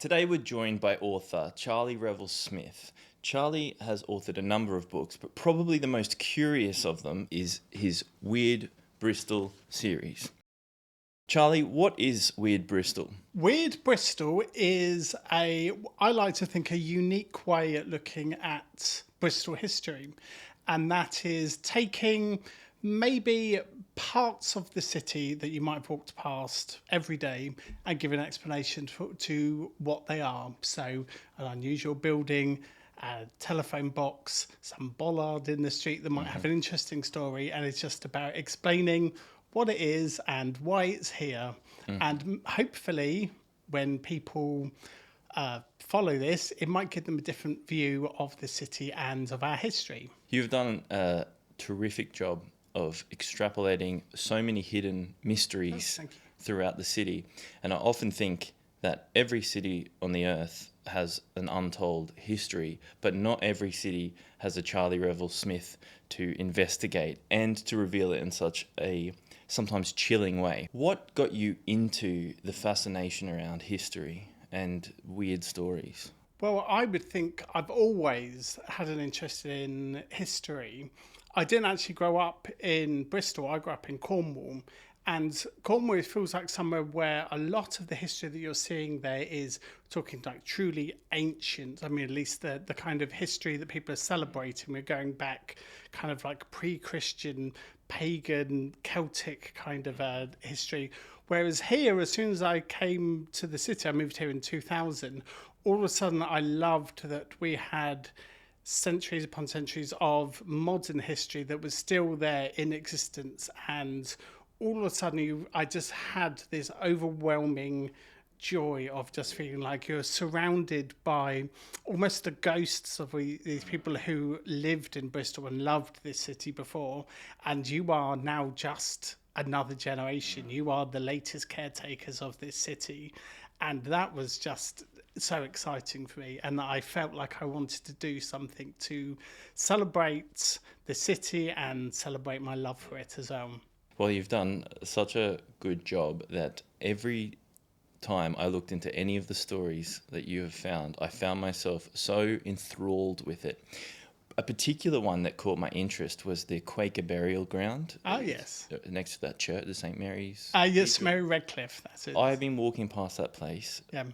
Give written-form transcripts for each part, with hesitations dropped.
Today we're joined by author Charlie Revelle-Smith. Charlie has authored a number of books, but probably the most curious of them is his Weird Bristol series. Charlie, what is Weird Bristol? Weird Bristol is I like to think, a unique way at looking at Bristol history. And that is taking maybe parts of the city that you might have walked past every day and give an explanation to what they are. So an unusual building, a telephone box, some bollard in the street that might have an interesting story. And it's just about explaining what it is and why it's here. And hopefully when people follow this, it might give them a different view of the city and of our history. You've done a terrific job of extrapolating so many hidden mysteries throughout the city. And I often think that every city on the earth has an untold history, but not every city has a Charlie Revelle-Smith to investigate and to reveal it in such a sometimes chilling way. What got you into the fascination around history and weird stories? Well, I would think I've always had an interest in history. I didn't actually grow up in Bristol. I grew up in Cornwall. And Cornwall feels like somewhere where a lot of the history that you're seeing there is talking like truly ancient. I mean, at least the kind of history that people are celebrating. We're going back kind of like pre-Christian, pagan, Celtic kind of history. Whereas here, as soon as I came to the city, I moved here in 2000, all of a sudden I loved that we had centuries upon centuries of modern history that was still there in existence. And all of a sudden I just had this overwhelming joy of just feeling like you're surrounded by almost the ghosts of these people who lived in Bristol and loved this city before, and you are now just another generation. You are the latest caretakers of this city, and that was just so exciting for me. And I felt like I wanted to do something to celebrate the city and celebrate my love for it as well. Well, you've done such a good job that every time I looked into any of the stories that you have found, I found myself so enthralled with it. A particular one that caught my interest was the Quaker burial ground. Oh, yes. Next to that church, the St. Mary's. Yes, Mary Redcliffe, that's it. I've been walking past that place Yeah.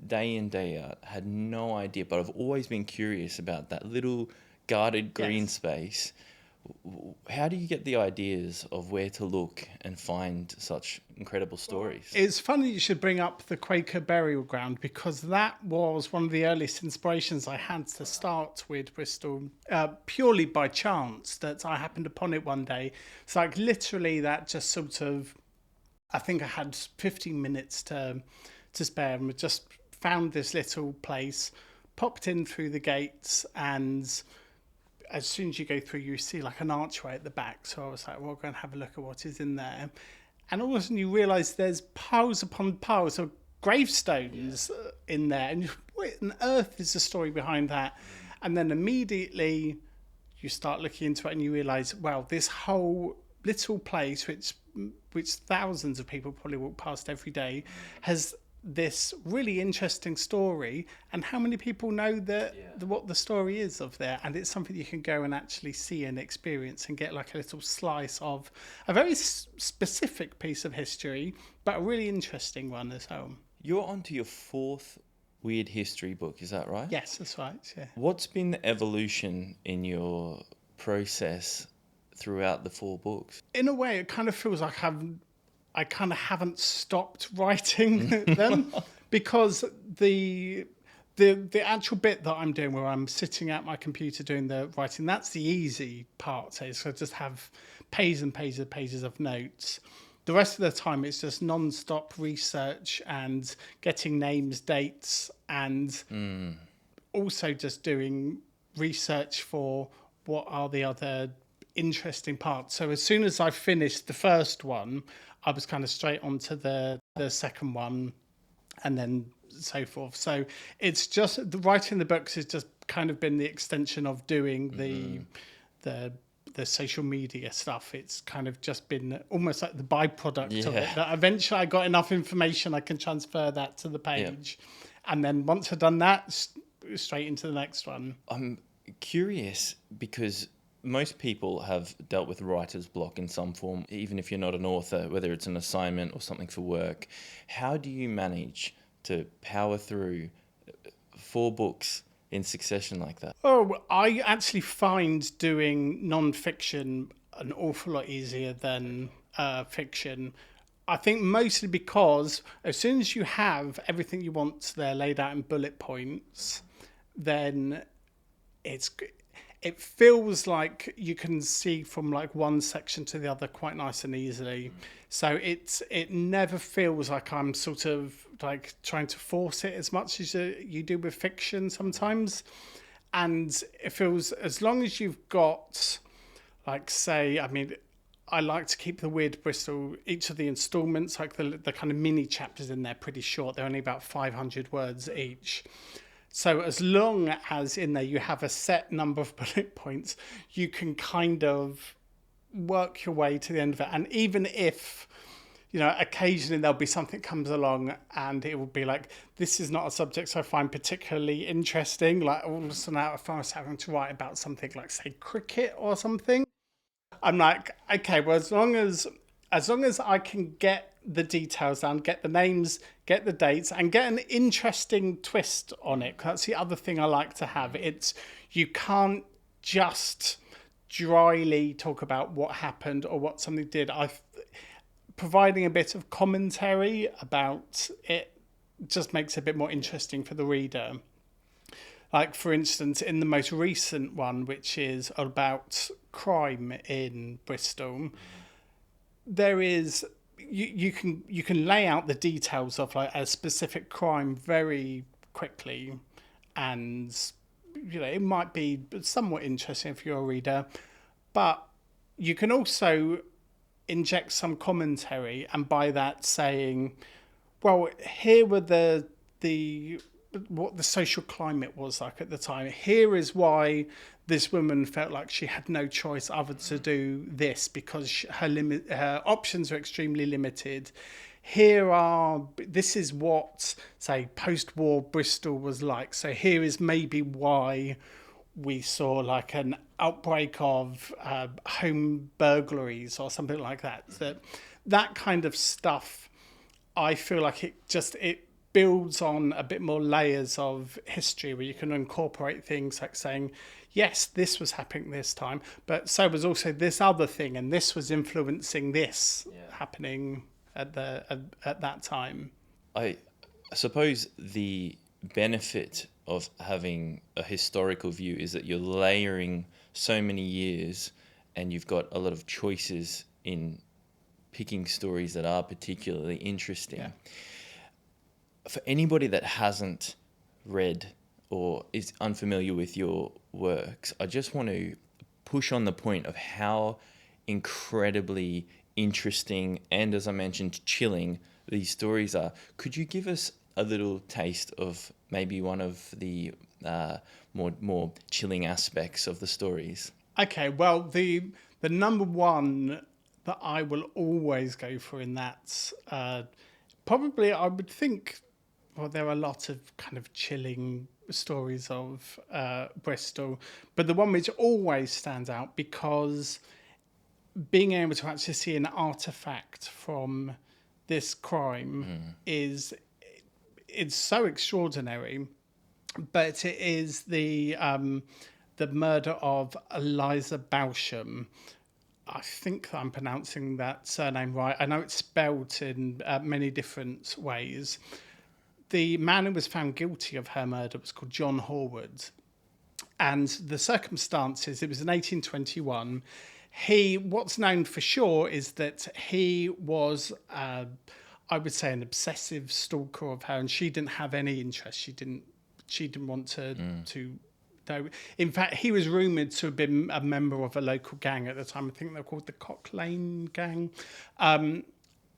day in, day out, had no idea, but I've always been curious about that little guarded green space. How do you get the ideas of where to look and find such incredible stories? It's funny you should bring up the Quaker burial ground, because that was one of the earliest inspirations I had to start with Bristol, purely by chance that I happened upon it one day. It's like literally that just sort of, I think I had 15 minutes to spare, and we just found this little place, popped in through the gates, and as soon as you go through, you see like an archway at the back. So I was like, well, we'll go and have a look at what is in there. And all of a sudden you realise there's piles upon piles of gravestones in there. And what on earth is the story behind that? And then immediately you start looking into it and you realise, well, this whole little place, which thousands of people probably walk past every day, has this really interesting story. And how many people know what the story is of there? And it's something you can go and actually see and experience and get like a little slice of a very specific piece of history, but a really interesting one as well. You're onto your fourth weird history book, is that right? Yes, that's right. Yeah. What's been the evolution in your process throughout the 4 books? In a way, it kind of feels like I kind of haven't stopped writing them, because the actual bit that I'm doing, where I'm sitting at my computer doing the writing, that's the easy part. So I just have pages and pages of notes. The rest of the time, it's just non-stop research and getting names, dates, and also just doing research for what are the other interesting parts. So as soon as I finished the first one, I was kind of straight onto the second one, and then so forth. So it's just writing the books has just kind of been the extension of doing the social media stuff. It's kind of just been almost like the byproduct of it. That eventually I got enough information I can transfer that to the page. And then once I've done that, straight into the next one. I'm curious because most people have dealt with writer's block in some form, even if you're not an author, whether it's an assignment or something for work. How do you manage to power through 4 books in succession like that? Oh, I actually find doing non-fiction an awful lot easier than fiction. I think mostly because as soon as you have everything you want there laid out in bullet points, then it feels like you can see from like one section to the other quite nice and easily. So it never feels like I'm sort of like trying to force it as much as you do with fiction sometimes. And it feels, as long as you've got, like, say, I mean, I like to keep the Weird Bristol, each of the installments, like the kind of mini chapters in there, pretty short. They're only about 500 words each. So as long as in there you have a set number of bullet points, you can kind of work your way to the end of it. And even if, occasionally there'll be something comes along and it will be like, this is not a subject I find particularly interesting. Like all of a sudden if I was having to write about something like, say, cricket or something, I'm like, okay, well, as long as I can get the details down, get the names, get the dates, and get an interesting twist on it. That's the other thing I like to have. You can't just dryly talk about what happened or what something did. Providing a bit of commentary about it just makes it a bit more interesting for the reader. Like, for instance, in the most recent one, which is about crime in Bristol, there is you can lay out the details of like a specific crime very quickly, and it might be somewhat interesting if you're a reader, but you can also inject some commentary, and by that saying, well, here were the what the social climate was like at the time. Here is why this woman felt like she had no choice other to do this because her options are extremely limited. This is what, say, post-war Bristol was like. So here is maybe why we saw like an outbreak of home burglaries or something like that. That kind of stuff, I feel like it builds on a bit more layers of history where you can incorporate things like saying, yes, this was happening this time, but so was also this other thing, and this was influencing this happening at that time. I suppose the benefit of having a historical view is that you're layering so many years and you've got a lot of choices in picking stories that are particularly interesting. Yeah. For anybody that hasn't read or is unfamiliar with your works, I just want to push on the point of how incredibly interesting and, as I mentioned, chilling these stories are. Could you give us a little taste of maybe one of the more chilling aspects of the stories? Okay, well, the number one that I will always go for in that, probably I would think, well, there are a lot of kind of chilling stories of Bristol, but the one which always stands out because being able to actually see an artifact from this crime it's so extraordinary. But it is the murder of Eliza Bousham. I think I'm pronouncing that surname right. I know it's spelled in many different ways. The man who was found guilty of her murder was called John Horwood. And the circumstances, it was in 1821. What's known for sure is that he was, I would say, an obsessive stalker of her, and she didn't have any interest. She didn't want to know. In fact, he was rumoured to have been a member of a local gang at the time. I think they were called the Cock Lane Gang.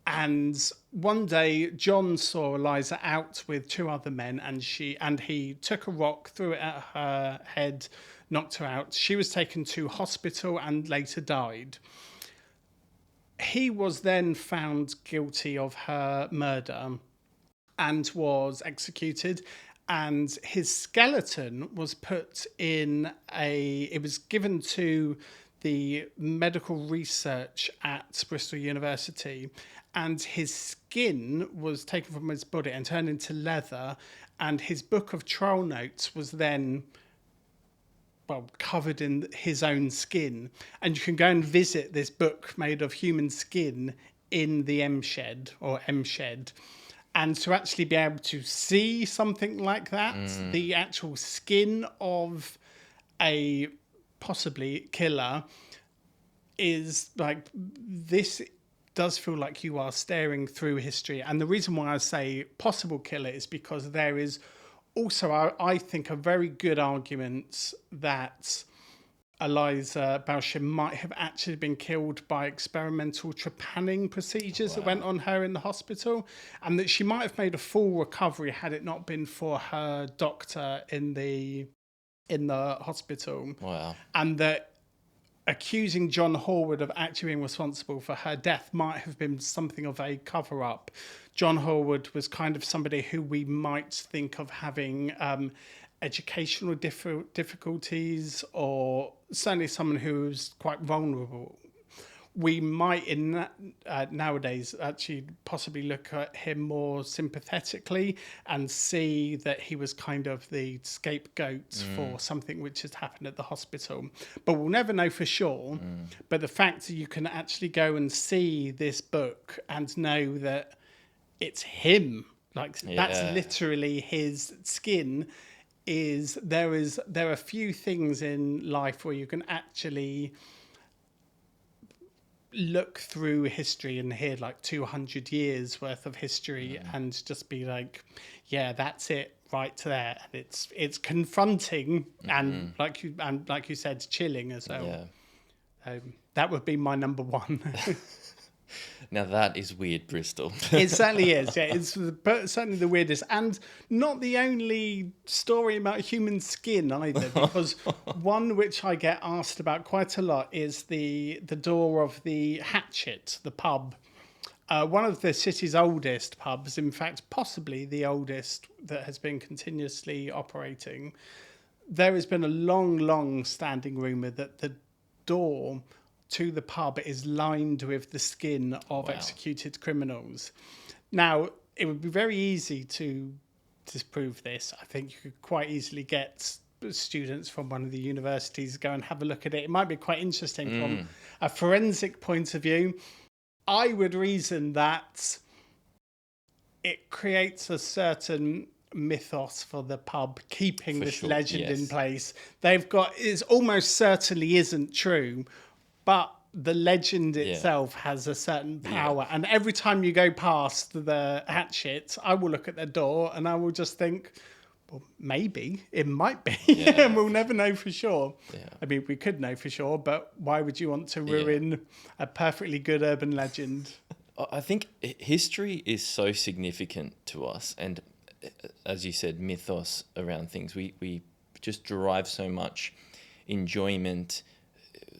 And one day, John saw Eliza out with 2 other men, and he took a rock, threw it at her head, knocked her out. She was taken to hospital and later died. He was then found guilty of her murder, and was executed. And his skeleton was it was given to the medical research at Bristol University, and his skin was taken from his body and turned into leather, and his book of trial notes was then covered in his own skin. And you can go and visit this book made of human skin in the M Shed. And to actually be able to see something like that, the actual skin of a possibly killer, is like, this does feel like you are staring through history. And the reason why I say possible killer is because there is also, I think, a very good argument that Eliza Balsham might have actually been killed by experimental trepanning procedures that went on her in the hospital, and that she might have made a full recovery had it not been for her doctor in the hospital. Wow. And that accusing John Horwood of actually being responsible for her death might have been something of a cover-up. John Horwood was kind of somebody who we might think of having educational difficulties, or certainly someone who's quite vulnerable. We might nowadays actually possibly look at him more sympathetically and see that he was kind of the scapegoat for something which has happened at the hospital. But we'll never know for sure. But the fact that you can actually go and see this book and know that it's him, like that's literally his skin, there are few things in life where you can actually look through history and hear like 200 years worth of history and just be like, yeah, that's it right there. And it's confronting and like you said, chilling as well. That would be my number one. Now that is Weird Bristol. It certainly is. Yeah, it's certainly the weirdest, and not the only story about human skin either. Because one which I get asked about quite a lot is the door of the Hatchet, the pub. One of the city's oldest pubs, in fact, possibly the oldest that has been continuously operating. There has been a long standing rumour that the door to the pub is lined with the skin of executed criminals. Now, it would be very easy to disprove this. I think you could quite easily get students from one of the universities to go and have a look at it. It might be quite interesting from a forensic point of view. I would reason that it creates a certain mythos for the pub, keeping this legend in place. It almost certainly isn't true, but the legend itself has a certain power. And every time you go past the Hatchet, I will look at the door and I will just think, well, maybe it might be. And we'll never know for sure. I mean, we could know for sure, but why would you want to ruin a perfectly good urban legend? I think history is so significant to us. And as you said, mythos around things. We just derive so much enjoyment,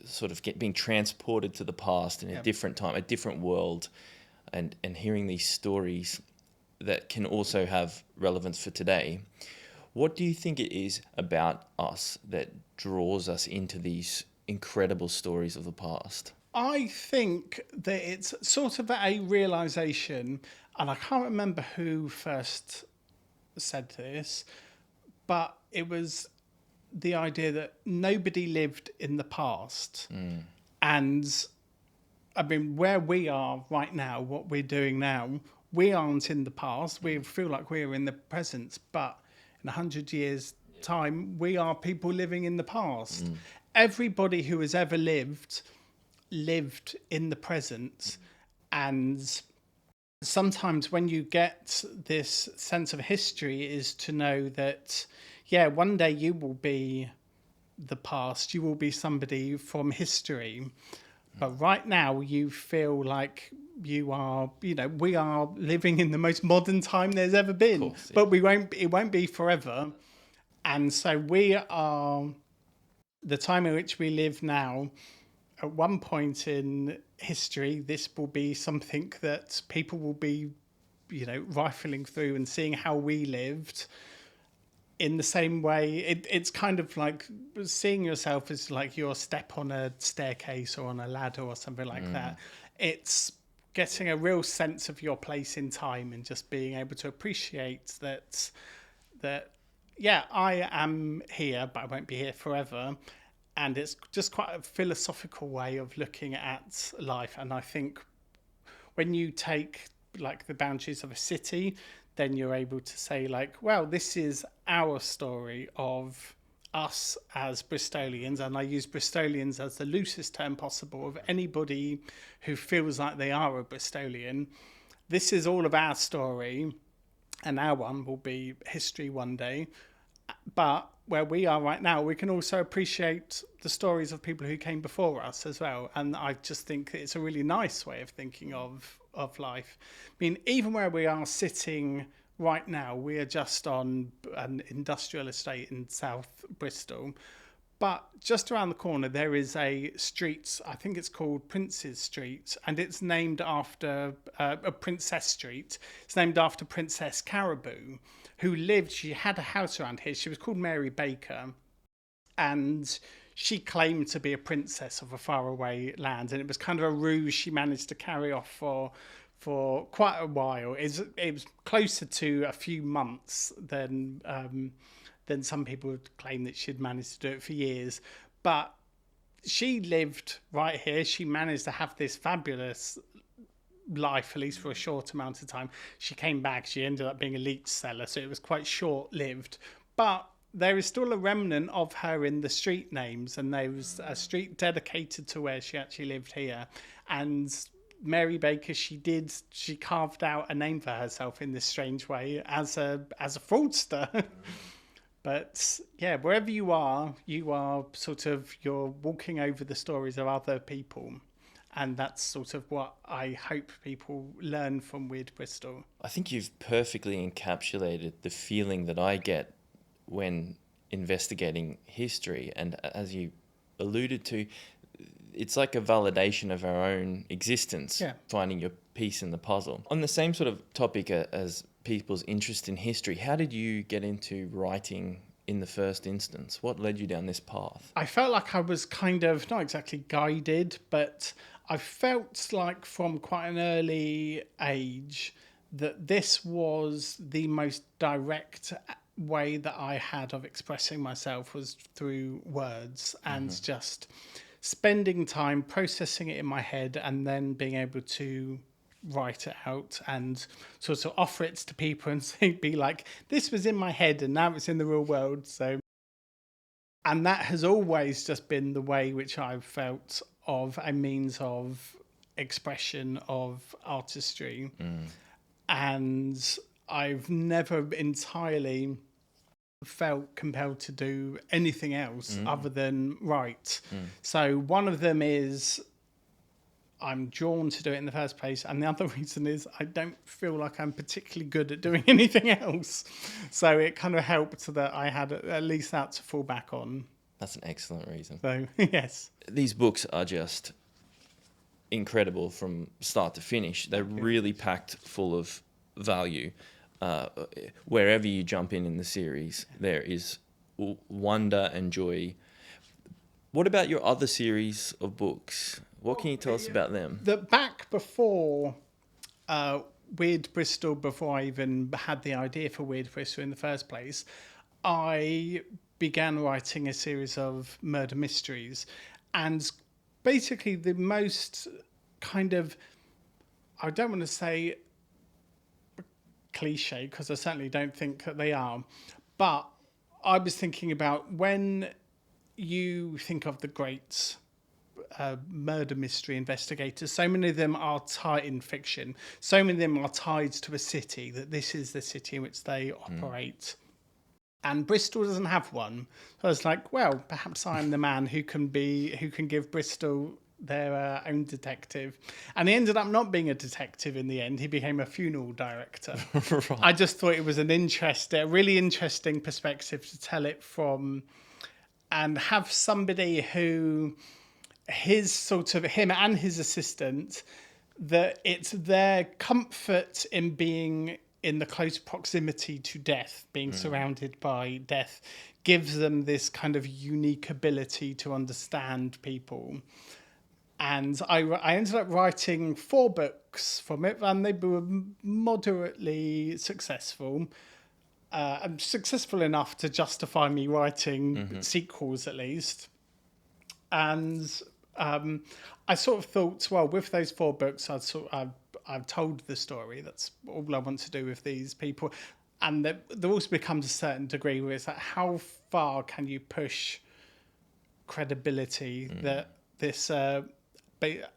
sort of being transported to the past in a different time, a different world, and hearing these stories that can also have relevance for today. What do you think it is about us that draws us into these incredible stories of the past? I think that it's sort of a realization, and I can't remember who first said this, but it was the idea that nobody lived in the past. And I mean, where we are right now, what we're doing now, we aren't in the past. We feel like we're in the present, but in 100 years' time, we are people living in the past. Everybody who has ever lived in the present. And sometimes when you get this sense of history is to know that, one day you will be the past, you will be somebody from history. But right now you feel like you are, we are living in the most modern time there's ever been. Course, but it won't be forever. And so we are, the time in which we live now, at one point in history, this will be something that people will be rifling through and seeing how we lived in the same way. It's kind of like seeing yourself as like your step on a staircase or on a ladder or something like that. It's getting a real sense of your place in time and just being able to appreciate that I am here, but I won't be here forever. And it's just quite a philosophical way of looking at life. And I think when you take like the boundaries of a city, then you're able to say like, well, this is our story of us as Bristolians, and I use Bristolians as the loosest term possible of anybody who feels like they are a Bristolian. This is all of our story, and our one will be history one day. But where we are right now, we can also appreciate the stories of people who came before us as well. And I just think it's a really nice way of thinking of life. I mean, even where we are sitting right now, we are just on an industrial estate in South Bristol. But just around the corner, there is a street, I think it's called Prince's Street, and it's named after a Princess Street. It's named after Princess Caribou, who lived, she had a house around here. She was called Mary Baker, and she claimed to be a princess of a faraway land, and it was kind of a ruse she managed to carry off for quite a while. It was closer to a few months than some people would claim that she'd managed to do it for years. But she lived right here. She managed to have this fabulous life, at least for a short amount of time. She came back. She ended up being a leech seller, so it was quite short-lived. But there is still a remnant of her in the street names, and there was a street dedicated to where she actually lived here. And Mary Baker, she carved out a name for herself in this strange way as a fraudster. But yeah, wherever you are you're walking over the stories of other people. And that's sort of what I hope people learn from Weird Bristol. I think you've perfectly encapsulated the feeling that I get when investigating history. And as you alluded to, it's like a validation of our own existence, finding your piece in the puzzle. On the same sort of topic as people's interest in history, how did you get into writing in the first instance? What led you down this path? I felt like I was kind of, not exactly guided, but I felt like from quite an early age that this was the most direct way that I had of expressing myself was through words and just spending time processing it in my head and then being able to write it out and sort of offer it to people and be like, this was in my head and now it's in the real world. So, and that has always just been the way which I've felt of a means of expression of artistry. And I've never entirely felt compelled to do anything else other than write. So one of them is I'm drawn to do it in the first place, and the other reason is I don't feel like I'm particularly good at doing anything else. So it kind of helped that I had at least that to fall back on. That's an excellent reason. So, yes. These books are just incredible from start to finish. They're really packed full of value. Wherever you jump in the series, there is wonder and joy. What about your other series of books? What can you tell us about them? Back before Weird Bristol, before I even had the idea for Weird Bristol in the first place, I began writing a series of murder mysteries. And basically the most kind of, I don't want to say cliche, because I certainly don't think that they are, but I was thinking about when you think of the great murder mystery investigators, so many of them are tied in fiction, so many of them are tied to a city, that this is the city in which they operate. And Bristol doesn't have one. So I was like, well, perhaps I'm the man who can give Bristol their own detective. And he ended up not being a detective in the end. He became a funeral director. Right. I just thought it was a really interesting perspective to tell it from, and have somebody who him and his assistant that it's their comfort in being in the close proximity to death, being surrounded by death, gives them this kind of unique ability to understand people. And I ended up writing 4 books from it, and they were moderately successful. I'm successful enough to justify me writing sequels, at least. And I sort of thought, well, with those 4 books, I've told the story. That's all I want to do with these people. And there also becomes a certain degree where it's like, how far can you push credibility that this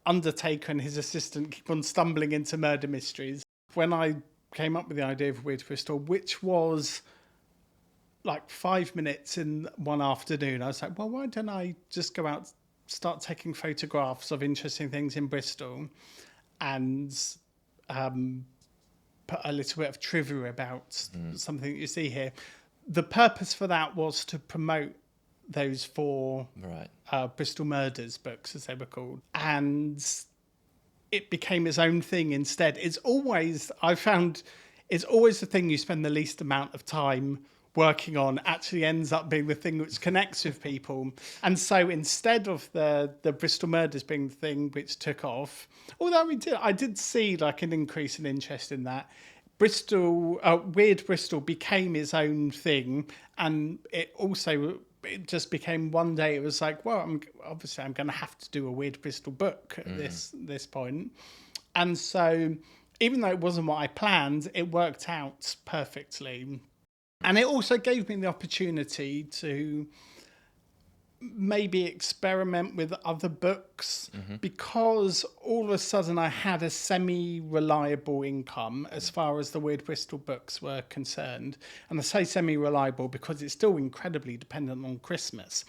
undertaker and his assistant keep on stumbling into murder mysteries? When I came up with the idea of Weird Bristol, which was like 5 minutes in one afternoon, I was like, well, why don't I just go out, start taking photographs of interesting things in Bristol, and put a little bit of trivia about something that you see here. The purpose for that was to promote those 4 Bristol Murders books, as they were called. And it became its own thing instead. I found it's always the thing you spend the least amount of time working on actually ends up being the thing which connects with people. And so instead of the Bristol Murders being the thing which took off, although I did see like an increase in interest in that, Weird Bristol became its own thing. And it just became one day, it was like, well, I'm going to have to do a Weird Bristol book at this point. And so even though it wasn't what I planned, it worked out perfectly. And it also gave me the opportunity to maybe experiment with other books, because all of a sudden I had a semi-reliable income as far as the Weird Bristol books were concerned. And I say semi-reliable because it's still incredibly dependent on Christmas.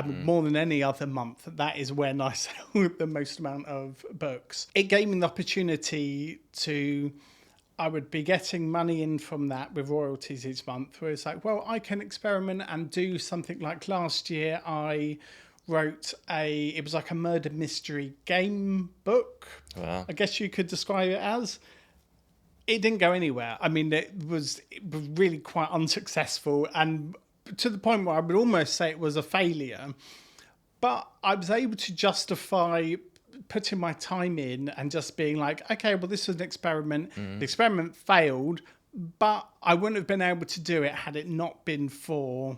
More than any other month, that is when I sell the most amount of books. It gave me the opportunity I would be getting money in from that with royalties each month, where it's like, well, I can experiment and do something. Like last year, I wrote it was like a murder mystery game book. Wow. I guess you could describe it as. It didn't go anywhere. I mean, it was really quite unsuccessful, and to the point where I would almost say it was a failure. But I was able to justify putting my time in and just being like, okay, well, this was an experiment. The experiment failed, but I wouldn't have been able to do it had it not been for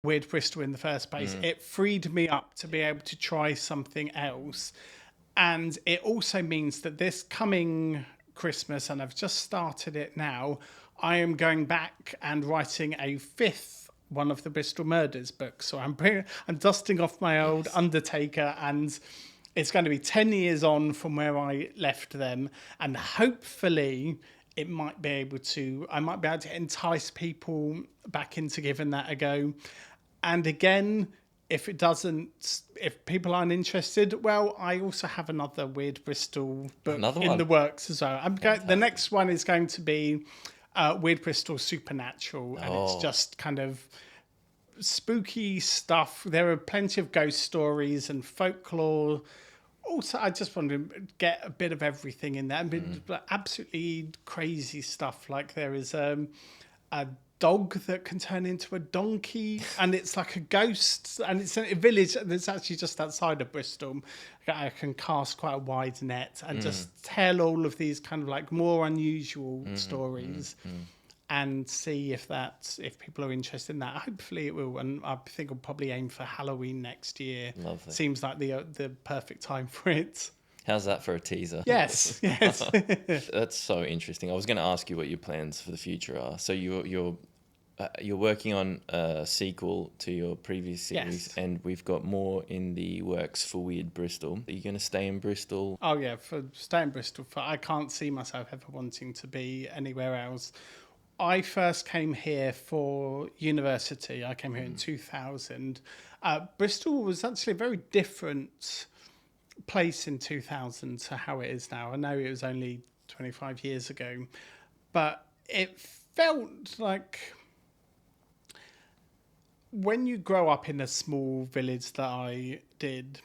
Weird Bristol in the first place. It freed me up to be able to try something else. And it also means that this coming Christmas, and I've just started it now, I am going back and writing a 5th one of the Bristol Murders books. So I'm dusting off my old Undertaker, and it's going to be 10 years on from where I left them. And hopefully I might be able to entice people back into giving that a go. And again, if people aren't interested, well, I also have another Weird Bristol book in the works as well. The next one is going to be Weird Bristol Supernatural, and it's just kind of spooky stuff. There are plenty of ghost stories and folklore. Also, I just want to get a bit of everything in there. I mean, absolutely crazy stuff. Like there is a dog that can turn into a donkey, and it's like a ghost, and it's a village that's actually just outside of Bristol. I can cast quite a wide net and just tell all of these kind of like more unusual stories. And see if people are interested in that. Hopefully it will, and I think I'll probably aim for Halloween next year. Lovely. Seems like the perfect time for it. How's that for a teaser? Yes. That's so interesting. I was going to ask you what your plans for the future are. So you're working on a sequel to your previous series, yes. And we've got more in the works for Weird Bristol. Are you going to stay in Bristol? Oh yeah, stay in Bristol. I can't see myself ever wanting to be anywhere else. I first came here for university. I came here in 2000. Bristol was actually a very different place in 2000 to how it is now. I know it was only 25 years ago, but it felt like when you grow up in a small village that I did,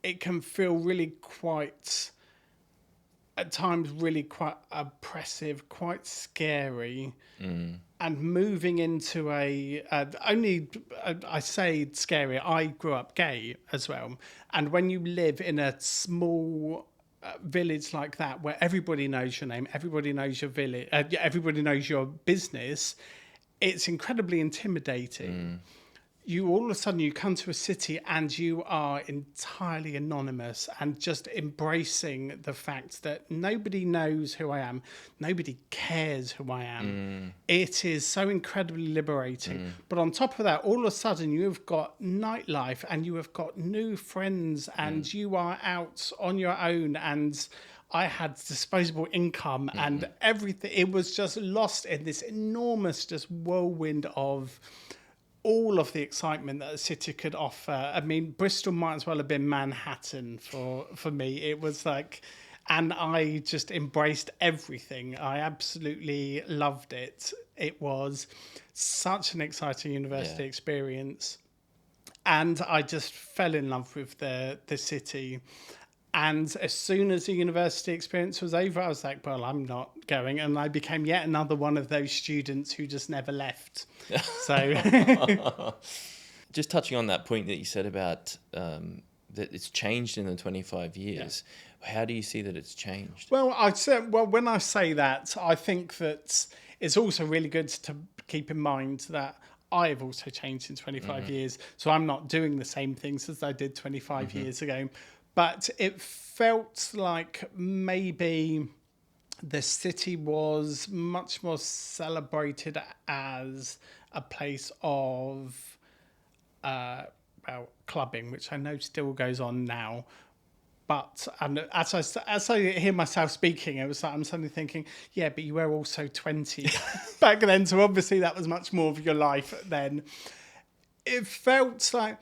it can feel really quite at times really quite oppressive, quite scary. And moving into I say scary, I grew up gay as well. And when you live in a small village like that, where everybody knows your name, everybody knows your village, everybody knows your business, it's incredibly intimidating. You all of a sudden you come to a city and you are entirely anonymous and just embracing the fact that nobody knows who I am, nobody cares who I am. It is so incredibly liberating. But on top of that, all of a sudden you have got nightlife and you have got new friends and you are out on your own, and I had disposable income and everything. It was just lost in this enormous just whirlwind of all of the excitement that a city could offer. I mean, Bristol might as well have been Manhattan for me. It was like, and I just embraced everything. I absolutely loved it. It was such an exciting university experience. And I just fell in love with the city. And as soon as the university experience was over, I was like, well, I'm not going. And I became yet another one of those students who just never left. So just touching on that point that you said about that it's changed in the 25 years. How do you see that it's changed? Well, when I say that, I think that it's also really good to keep in mind that I have also changed in 25 years. So I'm not doing the same things as I did 25 years ago. But it felt like maybe the city was much more celebrated as a place of clubbing, which I know still goes on now. But as I hear myself speaking, it was like I'm suddenly thinking, yeah, but you were also 20 back then, so obviously that was much more of your life then. It felt like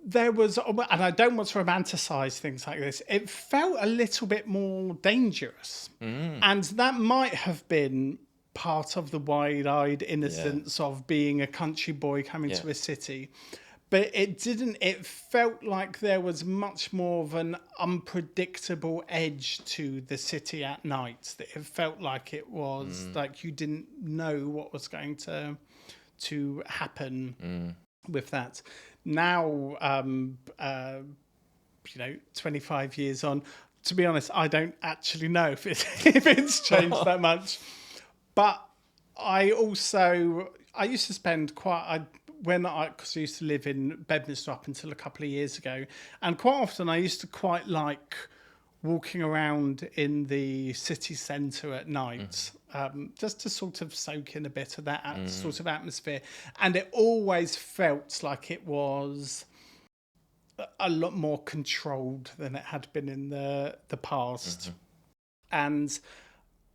there was, and I don't want to romanticize things like this, it felt a little bit more dangerous. And that might have been part of the wide-eyed innocence of being a country boy coming to a city. But it didn't, it felt like there was much more of an unpredictable edge to the city at night. That it felt like it was like you didn't know what was going to happen with that. Now, 25 years on, to be honest, I don't actually know if it's changed that much. But I used to spend because I used to live in Bedminster up until a couple of years ago, and quite often I used to quite like walking around in the city centre at night, just to sort of soak in a bit of that sort of atmosphere. And it always felt like it was a lot more controlled than it had been in the past. And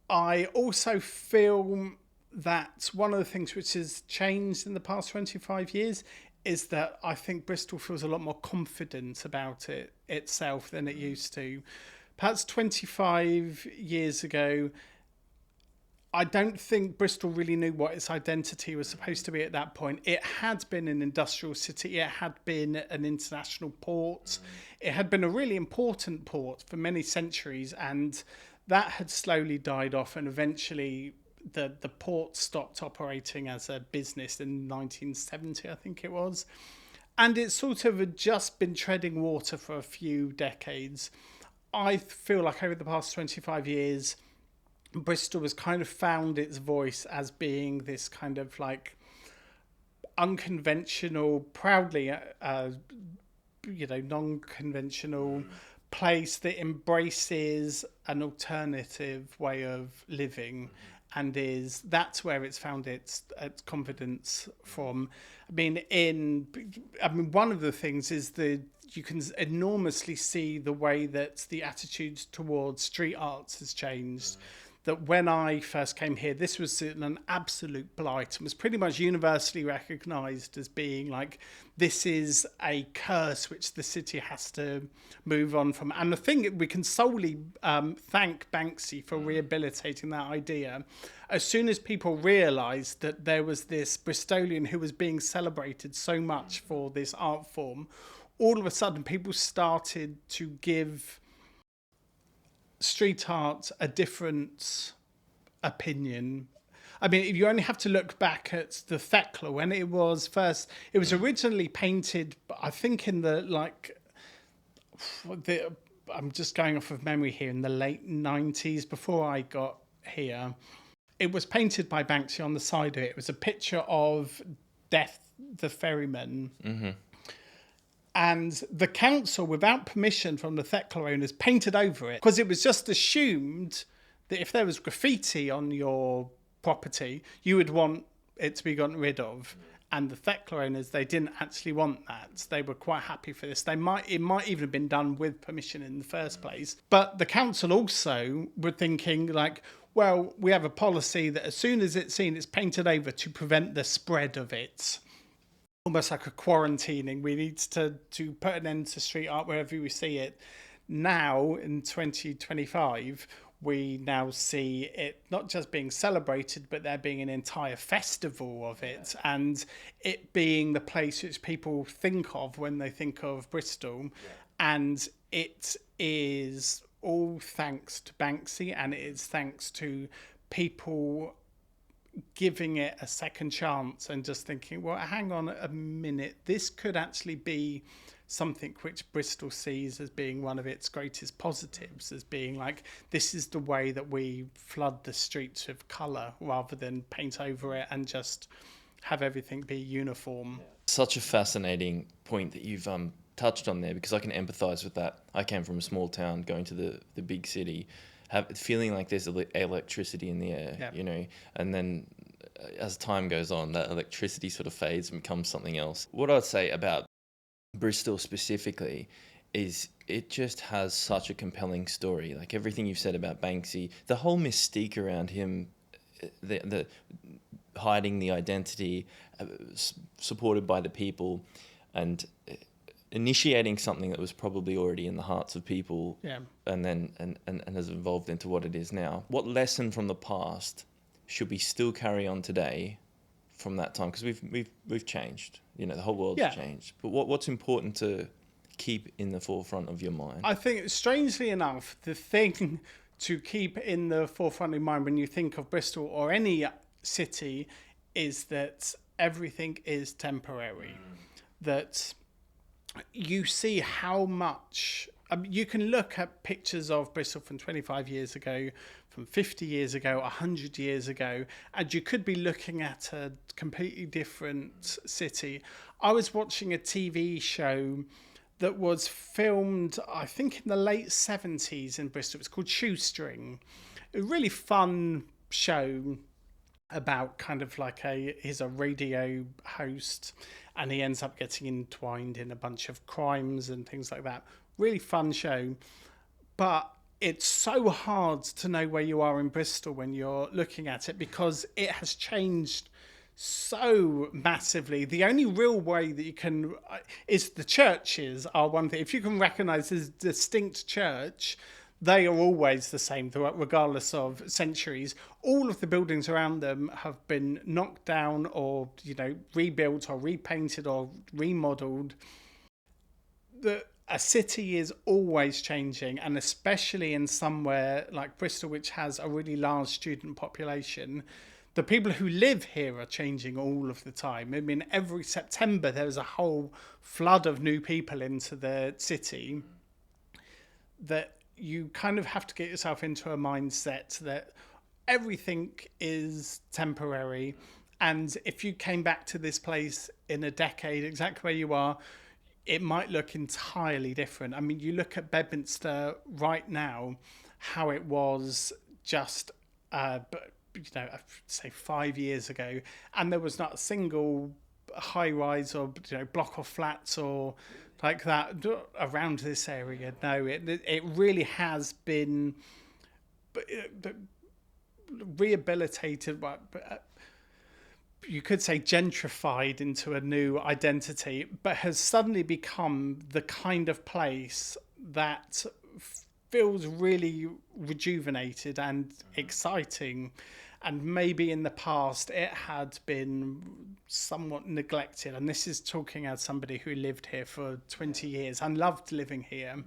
I also feel that one of the things which has changed in the past 25 years is that I think Bristol feels a lot more confident about it itself than it used to. Perhaps 25 years ago, I don't think Bristol really knew what its identity was supposed to be at that point. It had been an industrial city. It had been an international port. It had been a really important port for many centuries, and that had slowly died off, and eventually the port stopped operating as a business in 1970, I think it was. And it sort of had just been treading water for a few decades. I feel like over the past 25 years, Bristol has kind of found its voice as being this kind of like unconventional, proudly, non-conventional place that embraces an alternative way of living. And that's where it's found its confidence from. One of the things is you can enormously see the way that the attitudes towards street arts has changed. That when I first came here, this was an absolute blight and was pretty much universally recognised as being like, this is a curse which the city has to move on from. And I think we can solely thank Banksy for rehabilitating that idea. As soon as people realised that there was this Bristolian who was being celebrated so much for this art form, all of a sudden people started to give street art a different opinion. I mean, you only have to look back at the Thekla when it was originally painted, I think in I'm just going off of memory here, in the late 90s, before I got here. It was painted by Banksy on the side of it. It was a picture of Death the Ferryman. Mm-hmm. And the council, without permission from the Thekla owners, painted over it, because it was just assumed that if there was graffiti on your property, you would want it to be gotten rid of. And the Thekla owners, they didn't actually want that. They were quite happy for this. It might even have been done with permission in the first place. But the council also were thinking like, well, we have a policy that as soon as it's seen, it's painted over to prevent the spread of it. Almost like a quarantining. We need to put an end to street art wherever we see it. Now, in 2025, we now see it not just being celebrated, but there being an entire festival of it, and it being the place which people think of when they think of Bristol. And it is all thanks to Banksy, and it is thanks to people giving it a second chance and just thinking, well, hang on a minute, this could actually be something which Bristol sees as being one of its greatest positives, as being like, this is the way that we flood the streets with colour rather than paint over it and just have everything be uniform. Such a fascinating point that you've touched on there, because I can empathise with that. I came from a small town going to the big city, feeling like there's electricity in the air, you know, and then as time goes on, that electricity sort of fades and becomes something else. What I'd say about Bristol specifically is it just has such a compelling story. Like everything you've said about Banksy, the whole mystique around him, the hiding the identity, supported by the people, and initiating something that was probably already in the hearts of people, and then and has evolved into what it is now. What lesson from the past should we still carry on today from that time? Because we've changed. You know, the whole world's changed. But what's important to keep in the forefront of your mind? I think, strangely enough, the thing to keep in the forefront of your mind when you think of Bristol or any city is that everything is temporary. That you see how much... you can look at pictures of Bristol from 25 years ago, from 50 years ago, 100 years ago, and you could be looking at a completely different city. I was watching a TV show that was filmed, I think, in the late 70s in Bristol. It was called Shoestring. A really fun show about kind of like he's a radio host, and he ends up getting entwined in a bunch of crimes and things like that. Really fun show, but it's so hard to know where you are in Bristol when you're looking at it, because it has changed so massively. The only real way that you can is the churches are one thing. If you can recognise a distinct church, they are always the same regardless of centuries. All of the buildings around them have been knocked down or, you know, rebuilt or repainted or remodelled. A city is always changing, and especially in somewhere like Bristol, which has a really large student population, the people who live here are changing all of the time. I mean, every September there's a whole flood of new people into the city, that you kind of have to get yourself into a mindset that everything is temporary. And if you came back to this place in a decade, exactly where you are, it might look entirely different. I mean, you look at Bedminster right now, how it was just, say 5 years ago, and there was not a single high-rise or block of flats or like that around this area. No, it really has been rehabilitated. You could say gentrified into a new identity, but has suddenly become the kind of place that feels really rejuvenated and exciting. And maybe in the past it had been somewhat neglected. And this is talking as somebody who lived here for 20 years and loved living here.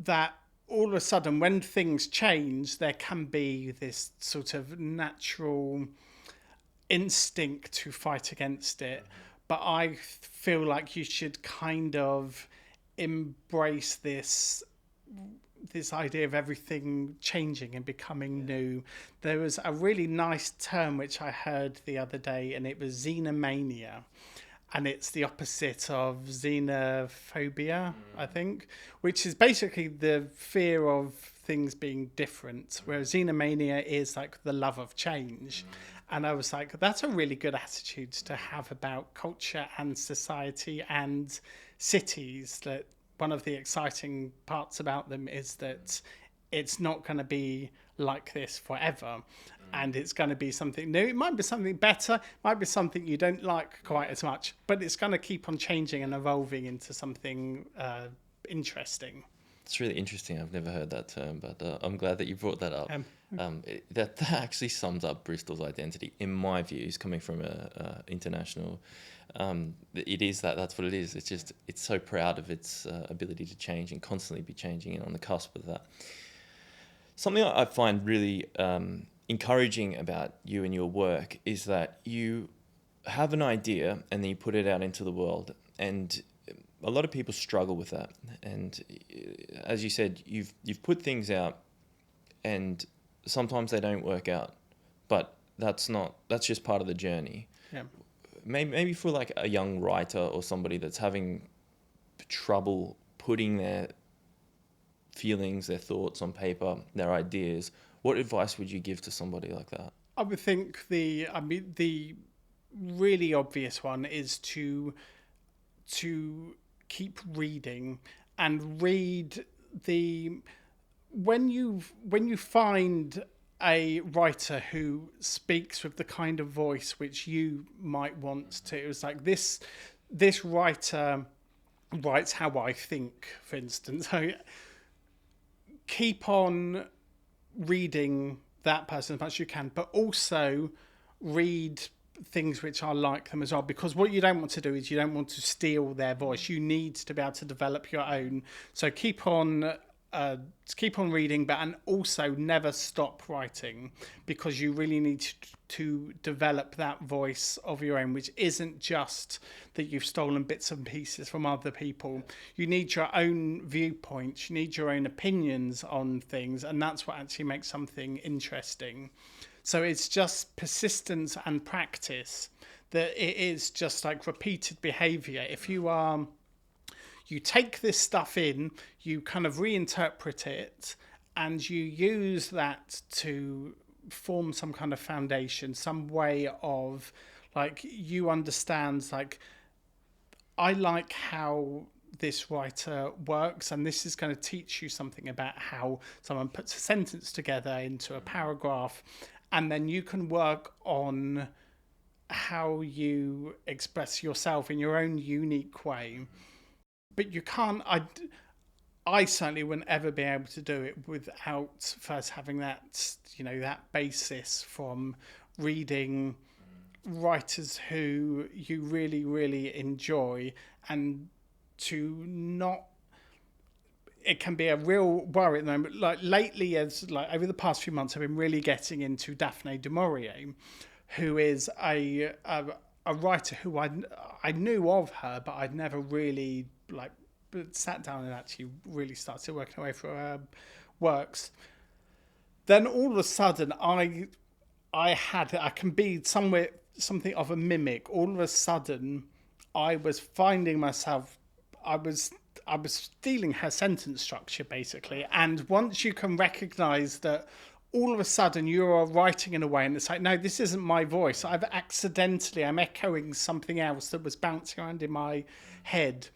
That all of a sudden, when things change, there can be this sort of natural instinct to fight against it. But I feel like you should kind of embrace this idea of everything changing and becoming new. There was a really nice term which I heard the other day, and it was xenomania. And it's the opposite of xenophobia, I think, which is basically the fear of things being different, whereas xenomania is like the love of change. And I was like, that's a really good attitude to have about culture and society and cities. That one of the exciting parts about them is that it's not going to be like this forever. And it's going to be something new. It might be something better, might be something you don't like quite as much, but it's going to keep on changing and evolving into something interesting. It's really interesting. I've never heard that term, but I'm glad that you brought that up. That actually sums up Bristol's identity, in my views, coming from a international. It is that's what it is. It's so proud of its ability to change and constantly be changing and on the cusp of that. Something I find really encouraging about you and your work is that you have an idea and then you put it out into the world, and a lot of people struggle with that. And as you said, you've put things out and sometimes they don't work out, but that's just part of the journey. Yeah. Maybe for like a young writer or somebody that's having trouble putting their feelings, their thoughts on paper, their ideas, what advice would you give to somebody like that? I would think the really obvious one is to keep reading and read when you find a writer who speaks with the kind of voice which you might want to. It's like this writer writes how I think, for instance. So keep on reading that person as much as you can, but also read things which are like them as well, because what you don't want to do is you don't want to steal their voice. You need to be able to develop your own. So keep on reading, but and also never stop writing, because you really need to develop that voice of your own, which isn't just that you've stolen bits and pieces from other people. You need your own viewpoints, you need your own opinions on things, and that's what actually makes something interesting. So it's just persistence and practice, that it is just like repeated behavior. If you take this stuff in, you kind of reinterpret it, and you use that to form some kind of foundation, some way of, like, you understand, like, I like how this writer works, and this is going to teach you something about how someone puts a sentence together into a paragraph, and then you can work on how you express yourself in your own unique way. But you can't, I certainly wouldn't ever be able to do it without first having that, that basis from reading writers who you really, really enjoy, and to not, it can be a real worry at the moment. Like lately, over the past few months, I've been really getting into Daphne du Maurier, who is a writer who I knew of her, but I'd never really sat down and actually really started working away for her works. Then all of a sudden, I can be something of a mimic. All of a sudden, I was finding myself, I was stealing her sentence structure, basically. And once you can recognize that, all of a sudden you're writing in a way, and it's like, no, this isn't my voice. I'm echoing something else that was bouncing around in my head.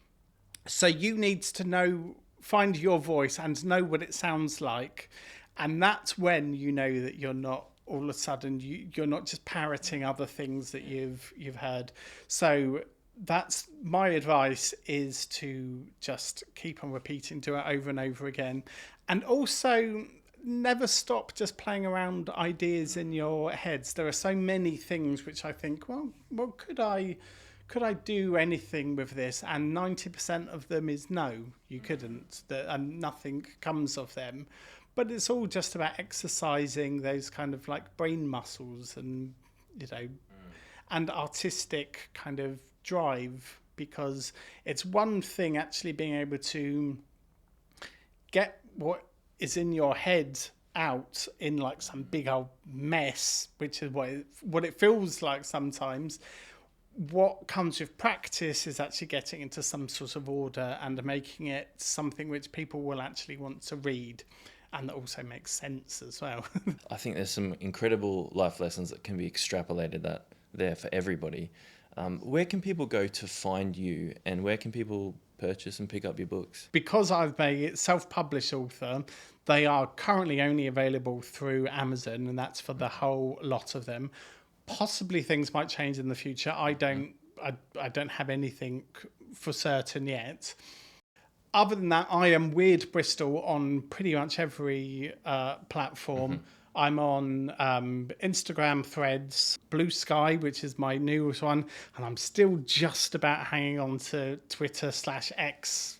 So you need to find your voice and know what it sounds like. And that's when you know that you're not, all of a sudden, you're not just parroting other things that you've heard. So that's my advice, is to just keep on repeating, do it over and over again. And also never stop just playing around ideas in your heads. There are so many things which I think, well, could I could I do anything with this? And 90% of them is no, you couldn't, and nothing comes of them. But it's all just about exercising those kind of like brain muscles and, and artistic kind of drive, because it's one thing actually being able to get what is in your head out in like some big old mess, which is what it feels like sometimes. What comes with practice is actually getting into some sort of order and making it something which people will actually want to read, and that also makes sense as well. I think there's some incredible life lessons that can be extrapolated there for everybody. Where can people go to find you, and where can people purchase and pick up your books? Because I've made it self-published author, they are currently only available through Amazon, and that's for the whole lot of them. Possibly things might change in the future. I don't have anything for certain yet. Other than that, I am Weird Bristol on pretty much every platform. I'm on Instagram, Threads, Blue Sky, which is my newest one, and I'm still just about hanging on to Twitter/X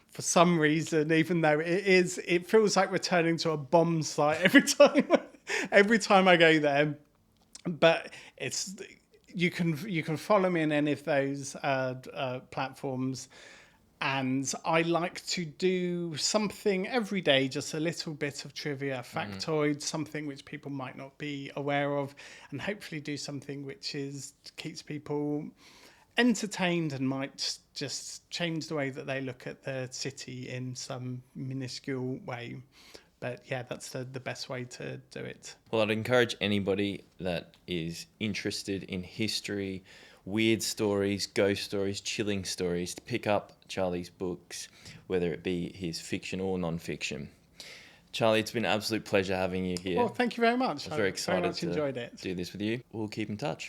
for some reason, even though it feels like returning to a bomb site every time I go there. But you can follow me in any of those platforms. And I like to do something every day, just a little bit of trivia, factoid, something which people might not be aware of, and hopefully do something which keeps people entertained and might just change the way that they look at the city in some minuscule way. But yeah, that's the best way to do it. Well, I'd encourage anybody that is interested in history, weird stories, ghost stories, chilling stories, to pick up Charlie's books, whether it be his fiction or non-fiction. Charlie, it's been an absolute pleasure having you here. Well, thank you very much. I was very excited to enjoyed it. do this with you. We'll keep in touch.